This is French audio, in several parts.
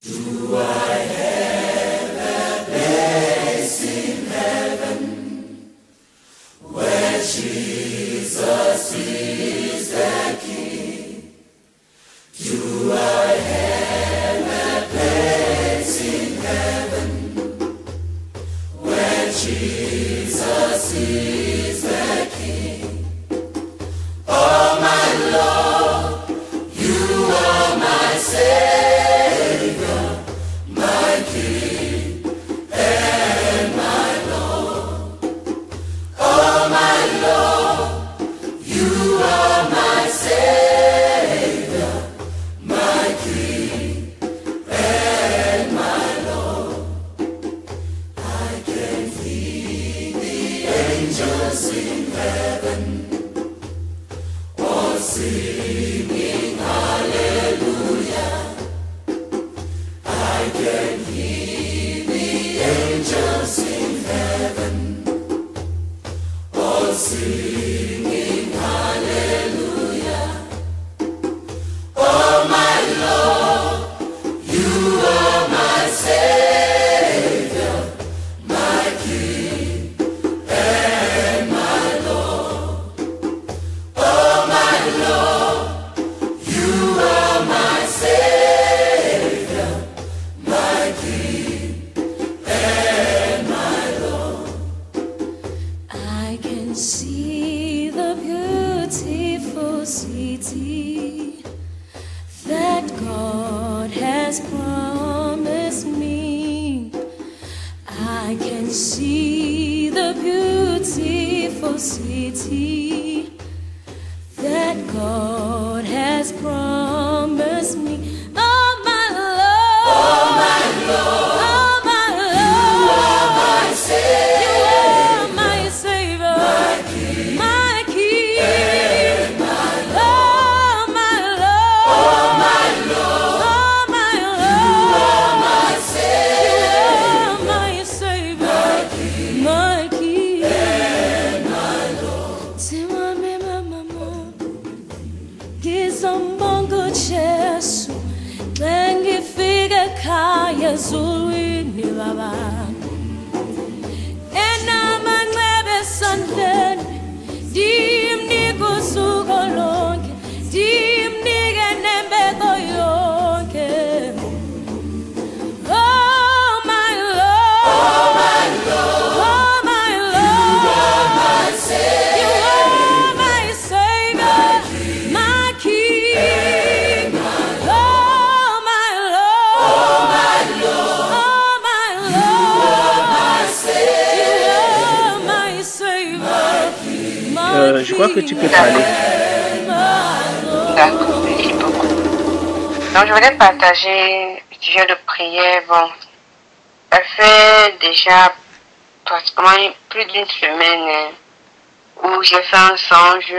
Do I have a place in heaven where Jesus is the King? Do I have a place in heaven where Jesus is the King? Oh my Lord, you are my Savior. Singing hallelujah, I can hear the angels in heaven, all singing hallelujah. Oh my Lord, you are my Savior, my King and my Lord. Oh my Lord, you are my Savior, my King and my Lord. I can see the beautiful city that God has promised me. I can see the beautiful city that God has promised me. Oh my Lord, oh my Lord, oh my Lord, you are my Savior, you are my Savior, my King, and my Lord. Oh my Lord, oh my Lord, oh my Lord, you are my Savior, my Savior, my King, and my Lord. Gizombongo Jesu, Lengifiga Kaya Zulwini Baba. Enama Nglebe Santen, Dim Nigo Sugolonke, Dim Niga Nembego Yonke. Oh my Lord, oh my Lord, oh my Lord, you are my Savior, you are my Savior, my King. Oh my Lord, oh my Lord, oh my Lord, you are my Savior, you are my Savior, my Je crois que tu peux King parler. and my Lord. D'accord, merci beaucoup. Donc, je voulais partager le sujet de prière. Bon, ça fait déjà pratiquement plus d'une semaine où j'ai fait un songe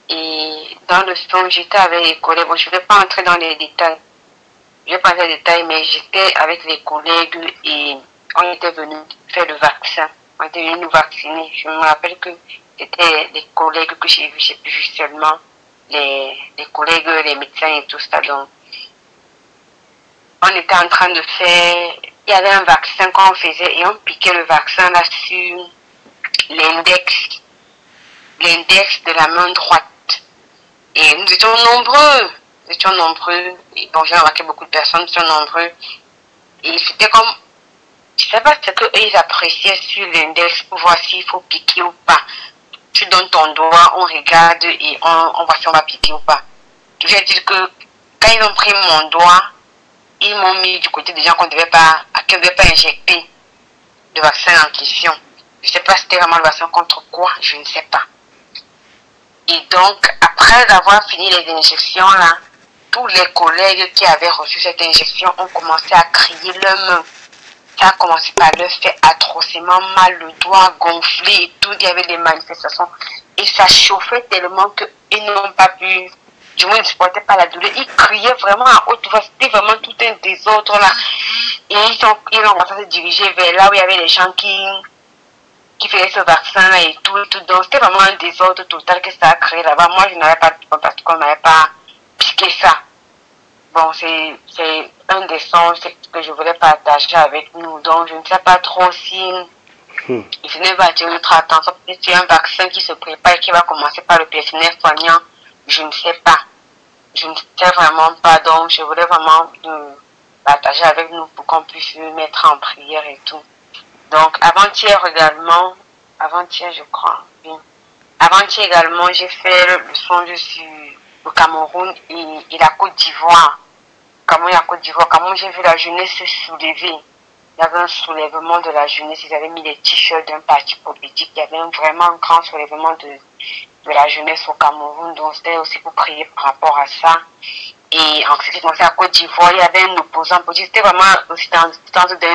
et dans le songe, j'étais avec les collègues. Bon, je ne vais pas entrer dans les détails. Je ne vais pas entrer dans les détails, mais j'étais avec les collègues et on était venus faire le vaccin. On était venus nous vacciner. Je me rappelle que c'était des collègues que j'ai vus, j'ai vu seulement les collègues, les médecins et tout ça. Donc, on était en train de faire, il y avait un vaccin qu'on faisait et on piquait le vaccin là sur l'index de la main droite. Et nous étions nombreux, et bon, j'ai remarqué beaucoup de personnes, nous étions nombreux. Et c'était comme, je ne sais pas ce qu'ils appréciaient sur l'index pour voir s'il faut piquer ou pas. Tu donnes ton doigt, on regarde et on voit si on va piquer ou pas. Je veux dire que quand ils ont pris mon doigt, ils m'ont mis du côté des gens qu'on ne devait pas injecter le vaccin en question. Je ne sais pas si c'était vraiment le vaccin contre quoi, je ne sais pas. Et donc, après avoir fini les injections là, tous les collègues qui avaient reçu cette injection ont commencé à crier leur main. Ça a commencé par leur faire atrocement mal, le doigt gonflé et tout, il y avait des manifestations. Et ça chauffait tellement qu'ils n'ont pas pu, du moins ils ne supportaient pas la douleur. Ils criaient vraiment à haute voix, c'était vraiment tout un désordre là. Et ils ont commencé à se diriger vers là où il y avait les gens qui faisaient ce vaccin là et tout. Donc c'était vraiment un désordre total que ça a créé là-bas. Moi je n'avais pas de parce qu'on n'avait pas piqué ça. Bon, un des songes que je voulais partager avec nous. Donc, je ne sais pas trop si je n'ai pas attirer notre attention. Peut-être qu'il y a un vaccin qui se prépare et qui va commencer par le personnel soignant. Je ne sais pas. Je ne sais vraiment pas. Donc, je voulais vraiment partager avec nous pour qu'on puisse mettre en prière et tout. Donc, avant-hier également, avant-hier, je crois, oui. Avant-hier également, j'ai fait le songe sur le Cameroun et la Côte d'Ivoire. Cameroun et la Côte d'Ivoire. Cameroun, j'ai vu la jeunesse se soulever. Il y avait un soulèvement de la jeunesse. Ils avaient mis les t-shirts d'un parti politique. Il y avait vraiment un grand soulèvement de la jeunesse au Cameroun. Donc, c'était aussi pour prier par rapport à ça. Et en ce qui concerne la Côte d'Ivoire, il y avait un opposant politique. C'était vraiment aussi dans un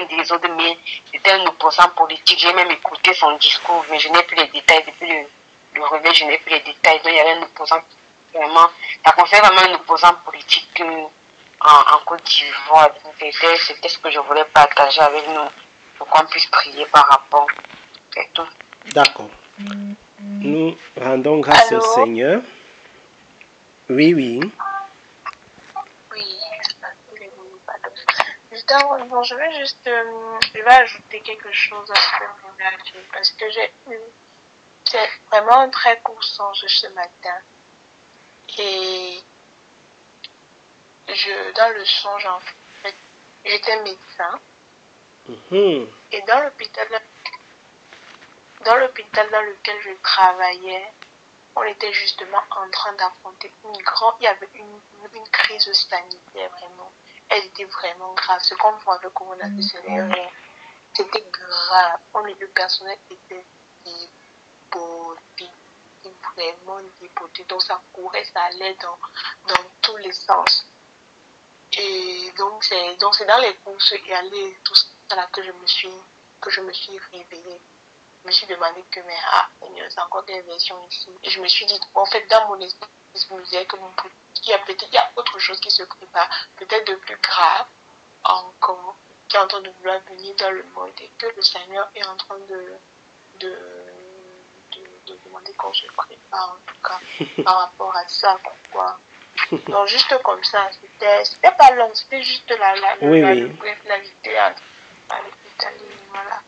désordre, mais c'était un opposant politique. J'ai même écouté son discours, mais je n'ai plus les détails. Depuis le réveil, je n'ai plus les détails. Donc, il y avait un opposant vraiment. Ça concerne vraiment un opposant politique en Côte d'Ivoire. C'était ce que je voulais partager avec nous pour qu'on puisse prier par rapport. C'est tout. D'accord. Nous rendons grâce au Seigneur. Oui, oui. Oui, bon, je vais juste je vais ajouter quelque chose à ce que vous avez dit parce que j'ai eu vraiment un très court songe ce matin et dans le songe en fait j'étais médecin et dans l'hôpital dans lequel je travaillais, on était justement en train d'affronter il y avait une crise sanitaire vraiment. Elle était vraiment grave. Ce qu'on voit avec le coronavirus, c'était grave. Le personnel était dépoté, vraiment dépoté. Donc ça courait, ça allait dans tous les sens. Et donc c'est dans les courses et aller tout ça là que je me suis réveillée. Je me suis demandé que c'est encore des versions ici. Et je me suis dit, en fait, dans mon esprit, je me disais que il y a autre chose qui se prépare, peut-être de plus grave encore, qui est en train de vouloir venir dans le monde et que le Seigneur est en train de demander qu'on se prépare, en tout cas, par rapport à ça, quoi. Donc, juste comme ça, c'était pas long, c'était juste la vidéo à l'hôpital, voilà.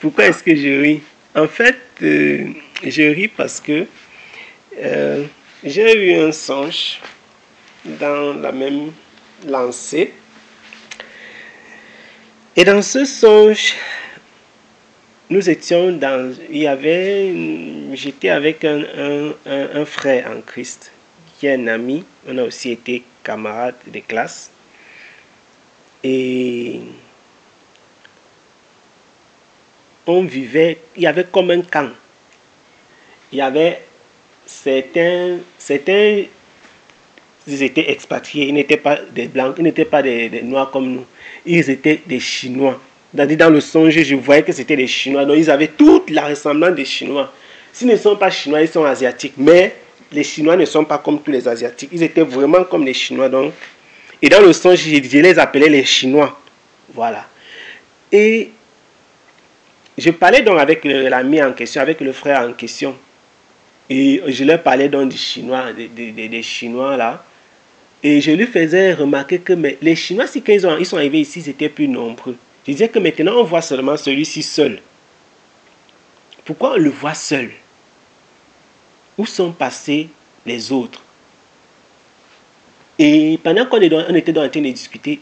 Pourquoi est-ce que je ris? En fait, je ris parce que j'ai eu un songe dans la même lancée. Et dans ce songe, nous étions j'étais avec un frère en Christ, qui est un ami. On a aussi été camarades de classe. Et on vivait, il y avait comme un camp. Il y avait certains, ils étaient expatriés, ils n'étaient pas des blancs, ils n'étaient pas des noirs comme nous. Ils étaient des Chinois. Dans le songe, je voyais que c'était des Chinois. Donc ils avaient toute la ressemblance des Chinois. S'ils ne sont pas Chinois, ils sont asiatiques. Mais les Chinois ne sont pas comme tous les Asiatiques. Ils étaient vraiment comme les Chinois. Donc. Et dans le songe, je les appelais les Chinois. Voilà. Et je parlais donc avec l'ami en question, avec le frère en question. Et je leur parlais donc des Chinois, des Chinois là. Et je lui faisais remarquer que les Chinois, si quand ils sont arrivés ici, ils étaient plus nombreux. Je disais que maintenant, on voit seulement celui-ci seul. Pourquoi on le voit seul? Où sont passés les autres? Et pendant qu'on était en train de discuter,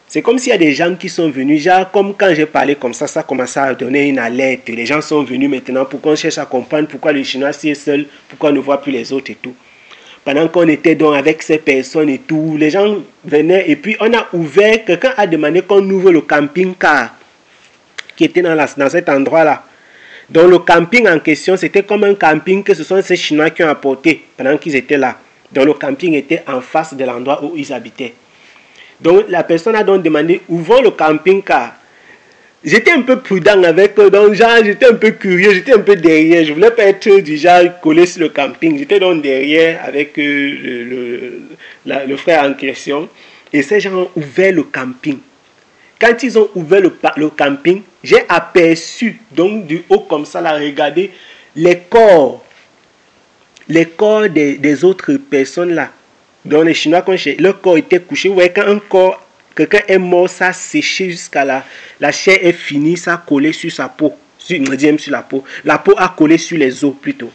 c'est comme s'il y a des gens qui sont venus, genre comme quand j'ai parlé comme ça commençait à donner une alerte. Les gens sont venus maintenant pour qu'on cherche à comprendre pourquoi le Chinois s'y est seul, pourquoi on ne voit plus les autres et tout. Pendant qu'on était donc avec ces personnes et tout, les gens venaient et puis on a ouvert, quelqu'un a demandé qu'on ouvre le camping-car qui était dans cet endroit-là. Donc le camping en question, c'était comme un camping que ce sont ces Chinois qui ont apporté pendant qu'ils étaient là. Donc le camping était en face de l'endroit où ils habitaient. Donc la personne a donc demandé, ouvrons le camping-car. J'étais un peu prudent avec eux, donc genre j'étais un peu curieux, j'étais un peu derrière. Je ne voulais pas être du genre collé sur le camping. J'étais donc derrière avec le frère en question. Et ces gens ont ouvert le camping. Quand ils ont ouvert le camping, j'ai aperçu, donc du haut comme ça, là, regardez, les corps des autres personnes là. Donc les Chinois, quand leur corps était couché, vous voyez quand un corps, quelqu'un est mort, ça a séché jusqu'à la chair est finie, ça a collé sur sa peau. Sur la peau. La peau a collé sur les os plutôt.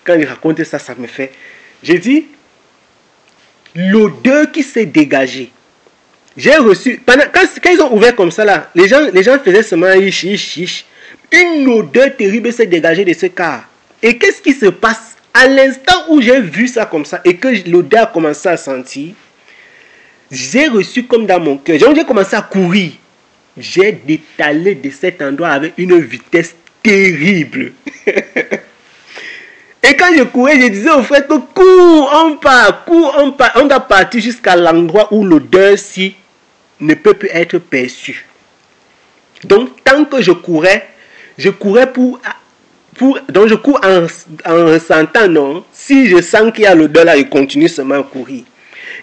Quand il raconte ça, ça me fait... J'ai dit, l'odeur qui s'est dégagée. J'ai reçu... Quand ils ont ouvert comme ça, là, les gens faisaient seulement yish. Une odeur terrible s'est dégagée de ce cas. Et qu'est-ce qui se passe? À l'instant où j'ai vu ça comme ça et que l'odeur a commencé à sentir, j'ai reçu comme dans mon cœur. J'ai commencé à courir. J'ai détalé de cet endroit avec une vitesse terrible. Et quand je courais, je disais aux frères que cours, on part. On doit partir jusqu'à l'endroit où l'odeur si ne peut plus être perçue. Donc, tant que je courais donc je cours en ressentant, non. Si je sens qu'il y a l'odeur là, je continue seulement à courir.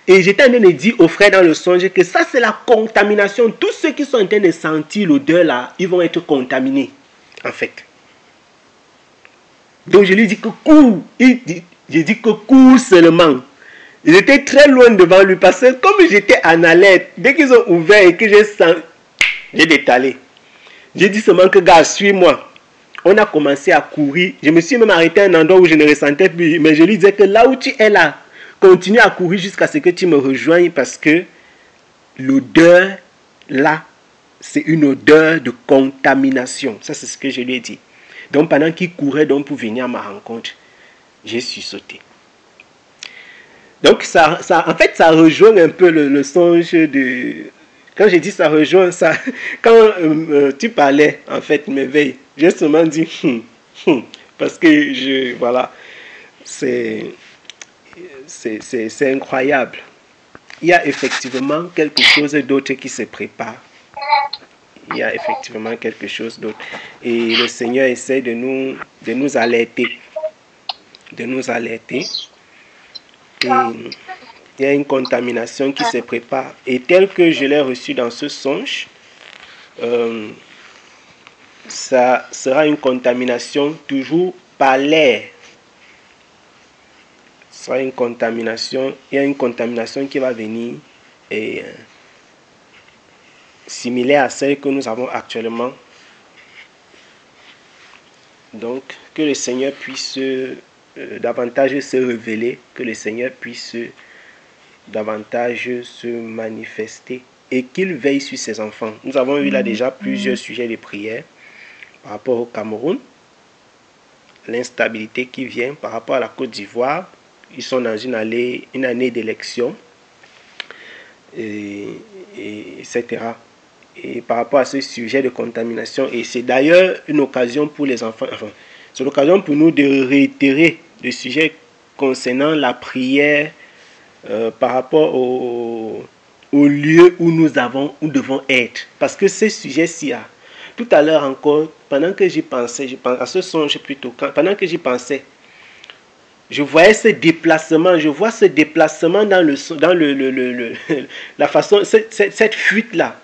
Et j'étais en train de dire aux frères dans le songe que ça c'est la contamination. Tous ceux qui sont en train de sentir l'odeur là, ils vont être contaminés, en fait. Donc je lui dis que cours. J'ai dit que cours seulement. J'étais très loin devant lui parce que comme j'étais en alerte, dès qu'ils ont ouvert et que j'ai détalé. J'ai dit seulement que gars, suis-moi. On a commencé à courir. Je me suis même arrêté à un endroit où je ne ressentais plus. Mais je lui disais que là où tu es là, continue à courir jusqu'à ce que tu me rejoignes parce que l'odeur là, c'est une odeur de contamination. Ça, c'est ce que je lui ai dit. Donc, pendant qu'il courait donc, pour venir à ma rencontre, j'ai sursauté. Donc, en fait, ça rejoint un peu le songe de... Quand j'ai dit ça rejoint ça, quand tu parlais, en fait, m'éveille, j'ai seulement dit parce que voilà, c'est incroyable. Il y a effectivement quelque chose d'autre qui se prépare. Il y a effectivement quelque chose d'autre. Et le Seigneur essaie de nous alerter. De nous alerter. Et il y a une contamination qui se prépare. Et tel que je l'ai reçu dans ce songe, ça sera une contamination toujours par l'air. Ce sera une contamination. Il y a une contamination qui va venir et similaire à celle que nous avons actuellement. Donc, que le Seigneur puisse davantage se révéler, que le Seigneur puisse davantage se manifester et qu'il veille sur ses enfants. Nous avons eu là déjà plusieurs sujets de prière par rapport au Cameroun, l'instabilité qui vient par rapport à la Côte d'Ivoire. Ils sont dans une année d'élection, etc. Et par rapport à ce sujet de contamination, et c'est d'ailleurs une occasion pour les enfants, c'est l'occasion pour nous de réitérer le sujet concernant la prière par rapport au lieu où nous devons être. Parce que ce sujet-ci, tout à l'heure encore, pendant que j'y pensais, à ce songe plutôt, pendant que j'y pensais, je voyais ce déplacement, dans la façon, cette fuite-là,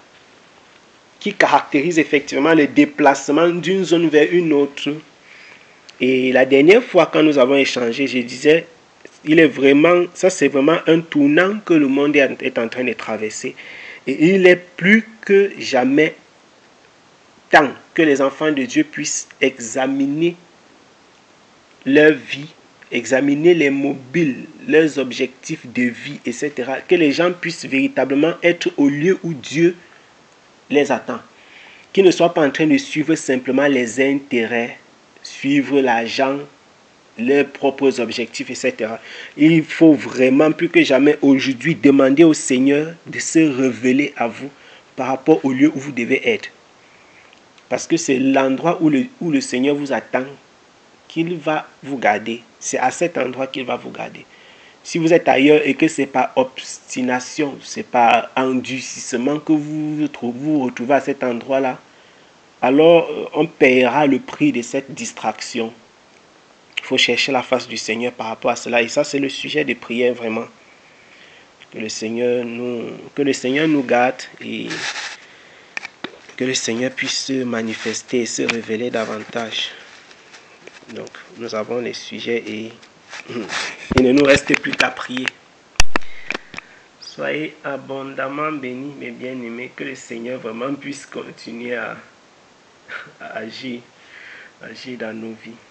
qui caractérise effectivement le déplacement d'une zone vers une autre. Et la dernière fois quand nous avons échangé, je disais, ça c'est vraiment un tournant que le monde est en train de traverser. Et il est plus que jamais temps que les enfants de Dieu puissent examiner leur vie, examiner les mobiles, leurs objectifs de vie, etc. Que les gens puissent véritablement être au lieu où Dieu les attend. Qu'ils ne soient pas en train de suivre simplement les intérêts, suivre l'argent, leurs propres objectifs, etc. Il faut vraiment plus que jamais aujourd'hui demander au Seigneur de se révéler à vous par rapport au lieu où vous devez être. Parce que c'est l'endroit où le Seigneur vous attend qu'il va vous garder. C'est à cet endroit qu'il va vous garder. Si vous êtes ailleurs et que ce n'est pas obstination, ce n'est pas endurcissement que vous vous retrouvez à cet endroit-là, alors on paiera le prix de cette distraction. Il faut chercher la face du Seigneur par rapport à cela. Et ça, c'est le sujet de prière vraiment. Que le Seigneur nous garde et que le Seigneur puisse se manifester et se révéler davantage. Donc, nous avons les sujets et Il ne nous reste plus qu'à prier. Soyez abondamment bénis, mes bien-aimés, que le Seigneur vraiment puisse continuer à agir dans nos vies.